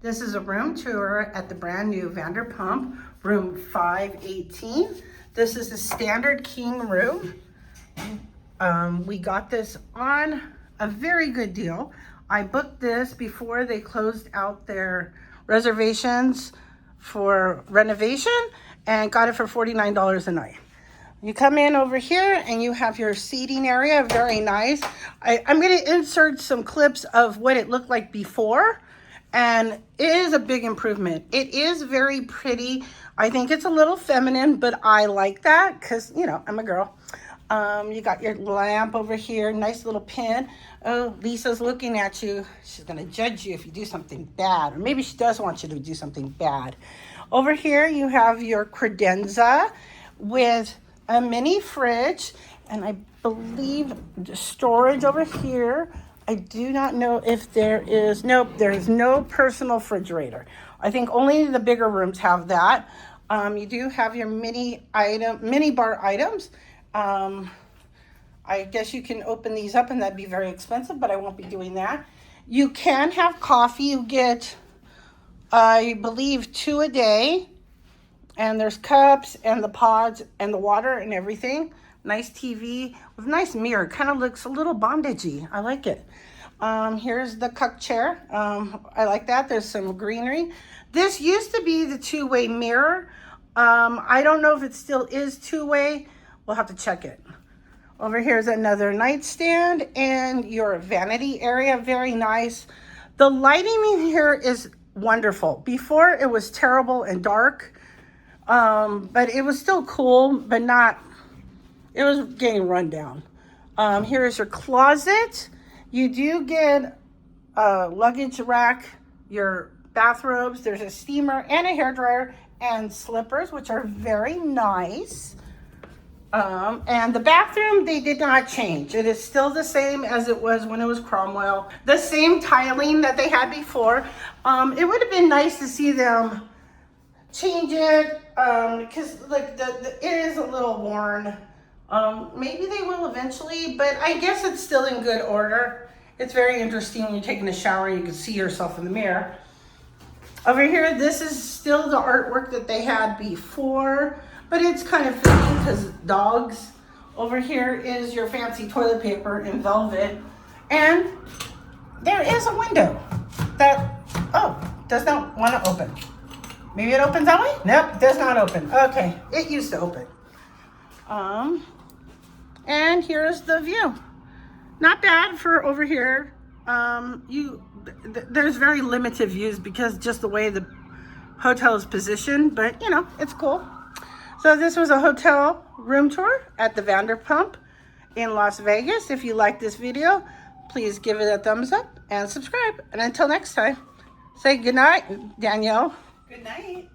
This is a room tour at the brand new Vanderpump, room 518. This is a standard king room. We got this on a very good deal. I booked this before they closed out their reservations for renovation and got it for $49 a night. You come in over here and you have your seating area, very nice. I'm going to insert some clips of what it looked like before, and it is a big improvement. It is very pretty. I think it's a little feminine, but I like that because, you know, I'm a girl. You got your lamp over here, nice little pin. Oh, Lisa's looking at you. She's going to judge you if you do something bad, or maybe she does want you to do something bad. Over here, you have your credenza with a mini fridge, and I believe storage over here. I do not know if there is, nope, there is no personal refrigerator. I think only the bigger rooms have that. You do have your mini bar items. I guess you can open these up and that'd be very expensive, but I won't be doing that. You can have coffee. You get, I believe, 2 a day. And there's cups and the pods and the water and everything. Nice TV with a nice mirror. Kind of looks a little bondagey. I like it. Here's the cuck chair. I like that. There's some greenery. This used to be the two-way mirror. I don't know if it still is two-way. We'll have to check it. Over here is another nightstand and your vanity area. Very nice. The lighting in here is wonderful. Before it was terrible and dark. But it was still cool, but not, it was getting run down. Here's your closet. You do get a luggage rack, your bathrobes. There's a steamer and a hairdryer and slippers, which are very nice. And the bathroom, they did not change. It is still the same as it was when it was Cromwell. The same tiling that they had before. It would have been nice to see them change it, because like it is a little worn. Maybe they will eventually, but I guess it's still in good order. It's very interesting when you're taking a shower, you can see yourself in the mirror. Over here, this is still the artwork that they had before, but it's kind of fitting because dogs. Over here is your fancy toilet paper in velvet, and there is a window that, does not want to open. Maybe it opens that way? Nope, does not open. Okay, it used to open. And here's the view. Not bad for over here. There's very limited views because just the way the hotel is positioned, but you know, it's cool. So this was a hotel room tour at the Vanderpump in Las Vegas. If you like this video, please give it a thumbs up and subscribe. And until next time, say goodnight, Danielle. Good night.